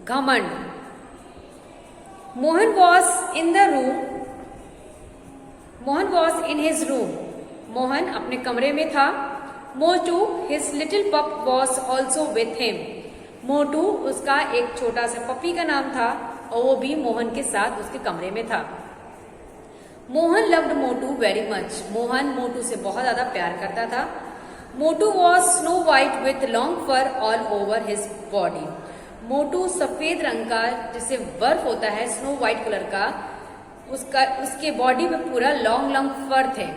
घमंड। Mohan was in the room, Mohan was in his room, Mohan अपने कमरे में था। मोटू हिज लिटिल पप वॉज ऑल्सो विथ हिम, मोटू उसका एक छोटा सा पपी का नाम था और वो भी मोहन के साथ उसके कमरे में था। Mohan loved Motu very much, Mohan Motu से बहुत ज्यादा प्यार करता था। Motu was snow white with long fur all over his body, Motu सफेद रंग का जैसे बर्फ होता है, स्नो वाइट कलर का, उसके बॉडी में पूरा लॉन्ग लॉन्ग फर थे।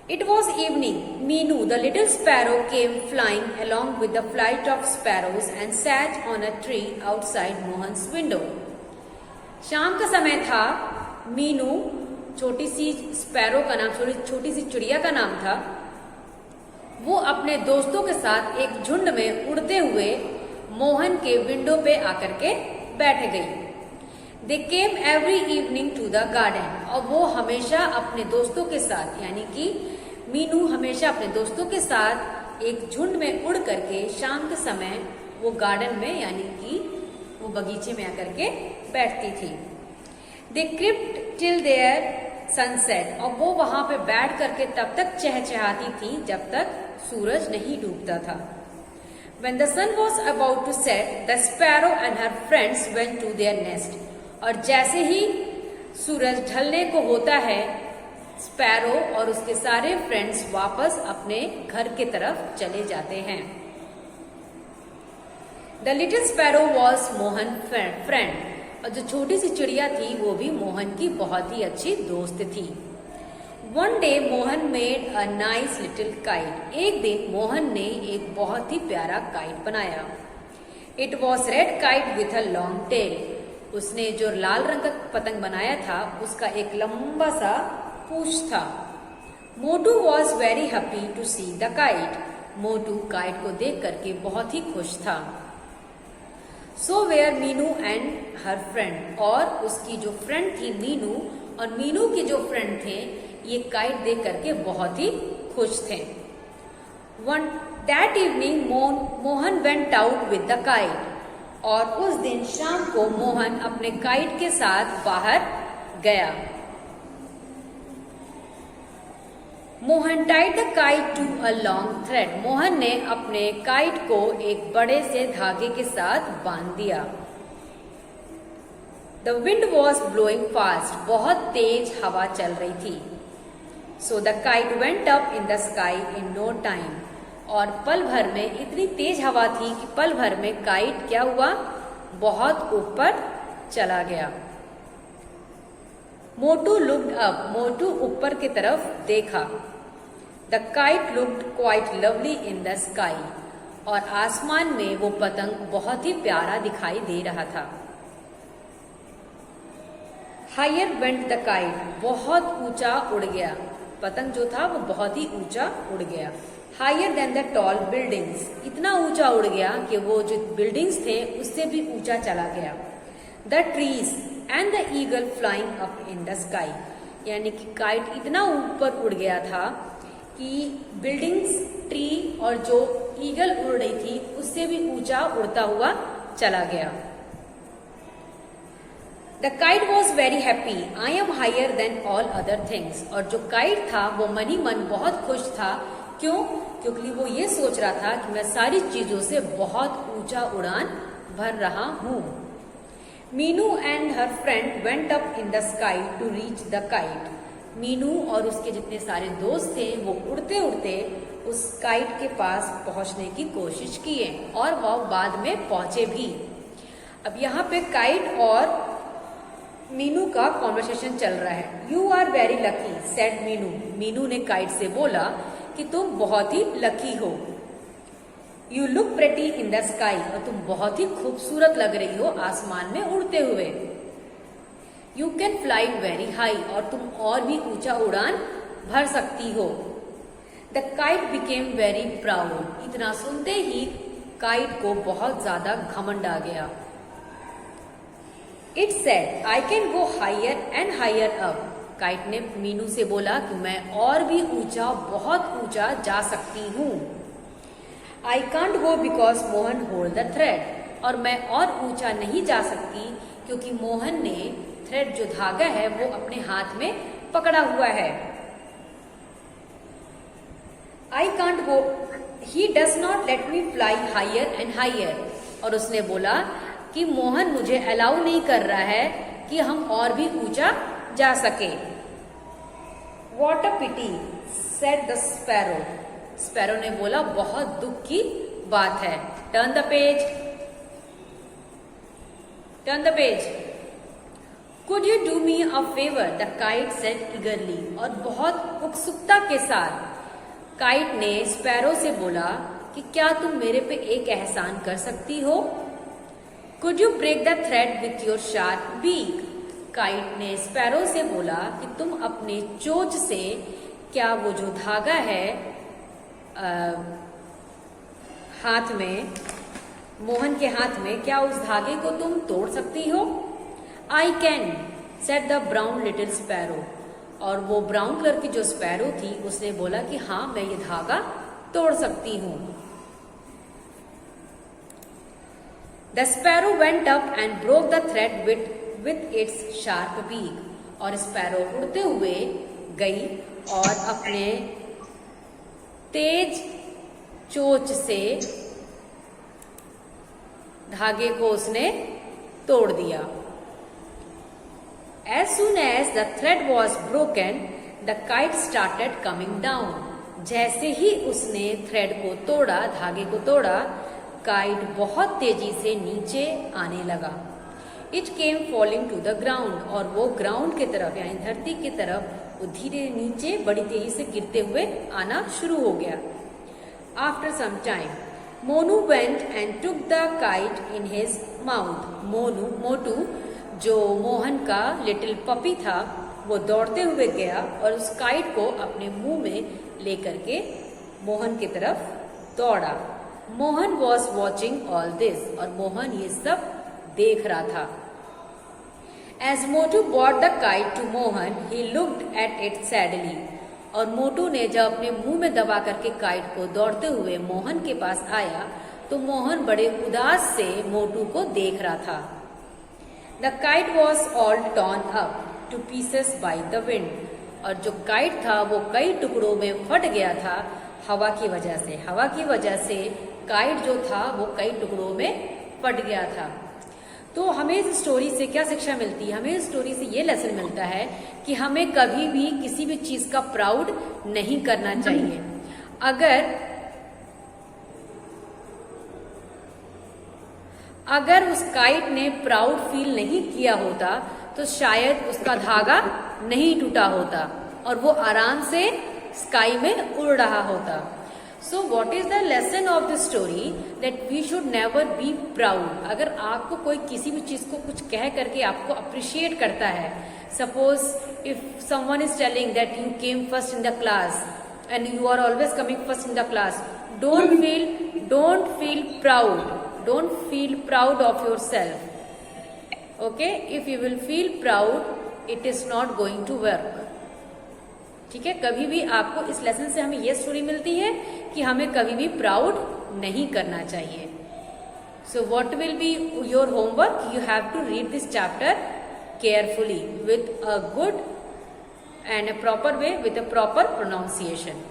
It was evening. Meenu, the little sparrow, came flying along with the flight of sparrows and sat on a tree outside Mohan's window. शाम का समय था। मीनू छोटी सी स्पैरो का नाम, छोटी सी चिड़िया का नाम था। वो अपने दोस्तों के साथ एक झुंड में उड़ते हुए मोहन के विंडो पे आकर के बैठ गई। They came every evening to the garden. और वो हमेशा अपने दोस्तों के साथ, यानी कि मीनू हमेशा अपने दोस्तों के साथ एक झुंड में उड़ करके शाम के समय वो गार्डन में, यानी कि वो बगीचे में आकर के बैठती थी। They crept till their sunset. और वो वहां पे बैठ करके तब तक चहचहाती थी जब तक सूरज नहीं डूबता था। When the sun was about to set, the sparrow and her friends went to their nest. और जैसे ही सूरज ढलने को होता है, स्पैरो और उसके सारे फ्रेंड्स वापस अपने घर के तरफ चले जाते हैं। The little sparrow was Mohan friend, और जो छोटी सी चिड़िया थी वो भी मोहन की बहुत ही अच्छी दोस्त थी। One day Mohan made a nice little kite, एक दिन मोहन ने एक बहुत ही प्यारा काइट बनाया। It was red kite with a long tail, उसने जो लाल रंग का पतंग बनाया था उसका एक लंबा सा पूंछ था। Motu was very happy to see the kite, Motu kite को देख करके बहुत ही खुश था। So where Meenu and her friend, और उसकी जो फ्रेंड थी मीनू और मीनू के जो फ्रेंड थे ये काइट देख करके बहुत ही खुश थे। One that evening Mohan went out with the kite, और उस दिन शाम को मोहन अपने काइट के साथ बाहर गया। Mohan tied the kite to a long thread, Mohan ने अपने काइट को एक बड़े से धागे के साथ बांध दिया। The wind was blowing fast, बहुत तेज हवा चल रही थी। So the kite went up in the sky in no time, और पल भर में इतनी तेज हवा थी कि पल भर में काइट क्या हुआ, बहुत ऊपर चला गया। मोटू लुक्ड अप, मोटू ऊपर की तरफ देखा। The kite looked quite lovely in the sky, और आसमान में वो पतंग बहुत ही प्यारा दिखाई दे रहा था। हायर वेंट द काइट, बहुत ऊंचा उड़ गया, पतंग जो था वो बहुत ही ऊंचा उड़ गया। Higher than the tall buildings, इतना ऊंचा उड़ गया कि वो जो बिल्डिंग्स थे उससे भी ऊंचा चला गया। The trees and the eagle flying up in the sky, यानी कि काइट इतना ऊपर उड़ गया था कि बिल्डिंग्स, ट्री और जो ईगल उड़ रही थी उससे भी ऊंचा उड़ता हुआ चला गया। The kite was very happy, I am higher than all other things, और जो काइट था वो मन ही मन बहुत खुश था। क्यों? क्योंकि वो ये सोच रहा था कि मैं सारी चीजों से बहुत ऊंचा उड़ान भर रहा हूं। Meenu and her friend went up in the sky to reach the kite, Meenu और उसके जितने सारे दोस्त थे वो उड़ते उड़ते उस काइट के पास पहुंचने की कोशिश किए और वह बाद में पहुंचे भी। अब यहाँ पे काइट और मीनू का कॉन्वर्सेशन चल रहा है। You are very lucky said Meenu, Meenu ने काइट से बोला कि तुम बहुत ही लकी हो। You look pretty in the sky, और तुम बहुत ही खूबसूरत लग रही हो आसमान में उड़ते हुए। You can fly very high, और तुम और भी ऊंचा उड़ान भर सकती हो। The kite became very proud, इतना सुनते ही काइट को बहुत ज्यादा घमंड आ गया। It said I can go higher and higher up, kite ने मीनू से बोला कि मैं और भी ऊंचा, बहुत ऊंचा जा सकती हूँ। आई can't go because Mohan hold the thread, और मैं और ऊंचा नहीं जा सकती क्योंकि मोहन ने थ्रेड जो धागा है वो अपने हाथ में पकड़ा हुआ है। I can't go, he does not let me fly higher and higher. और उसने बोला कि मोहन मुझे अलाउ नहीं कर रहा है कि हम और भी ऊंचा जा सके। What a pity said the sparrow. Sparrow ने बोला बहुत दुख की बात है। Turn the page, turn the page. Could you do me a favour, the kite said eagerly. और बहुत उत्सुकता के साथ काइट ने स्पैरो से बोला कि क्या तुम मेरे पे एक एहसान कर सकती हो? Could you break the thread with your sharp beak. Kite ने स्पैरो से बोला कि तुम अपने चोंच से क्या वो जो धागा है हाथ में, मोहन के हाथ में, क्या उस धागे को तुम तोड़ सकती हो? I can said the brown little sparrow. और वो ब्राउन कलर की जो स्पैरो थी उसने बोला कि हाँ मैं ये धागा तोड़ सकती हूँ। The sparrow went up and broke the thread with its sharp beak. और स्पैरो उड़ते हुए गई और अपने तेज चोंच से धागे को उसने तोड़ दिया। As soon as the thread was broken, the kite started coming down. जैसे ही उसने थ्रेड को तोड़ा, धागे को तोड़ा, काइट बहुत तेजी से नीचे आने लगा। It came falling to the ground। और वो ग्राउंड की तरफ यानी धरती की तरफ वो धीरे नीचे बड़ी तेजी से गिरते हुए आना शुरू हो गया। After some time, Monu went and took the kite in his mouth। मोटू जो मोहन का लिटिल पपी था वो दौड़ते हुए गया और उस काइट को अपने मुंह में लेकर के मोहन की तरफ दौड़ा। Mohan was watching all this. और मोहन ये सब देख रहा था। As Motu bought the kite to Mohan, he looked at it sadly. और मोटू ने जब अपने मुंह में दबा करके काइट को दौड़ते हुए मोहन के पास आया तो मोहन बड़े उदास से मोटू को देख रहा था। The kite was all torn up to pieces by the wind। और जो काइट था वो कई टुकड़ों में फट गया था हवा की वजह से। हवा की वजह से काइट जो था वो कई टुकड़ों में फट गया था। तो हमें इस स्टोरी से क्या शिक्षा मिलती है? हमें इस स्टोरी से ये लेसन मिलता है कि हमें कभी भी किसी भी चीज का प्राउड नहीं करना चाहिए। अगर उस काइट ने प्राउड फील नहीं किया होता तो शायद उसका धागा नहीं टूटा होता और वो आराम से स्काई में उड़ रहा होता। So what is the lesson of the story? That we should never be proud. अगर आपको कोई किसी भी चीज को कुछ कह करके आपको अप्रिशिएट करता है, suppose if someone is telling that you came first in the class and you are always coming first in the class, don't feel proud. Don't feel proud of yourself. Okay? If you will feel proud, it is not going to work. ठीक है? कभी भी आपको इस lesson से हमें ये story मिलती है कि हमें कभी भी प्राउड नहीं करना चाहिए। So what will be your homework? You have to read this chapter carefully with a good and a proper way, with a proper pronunciation.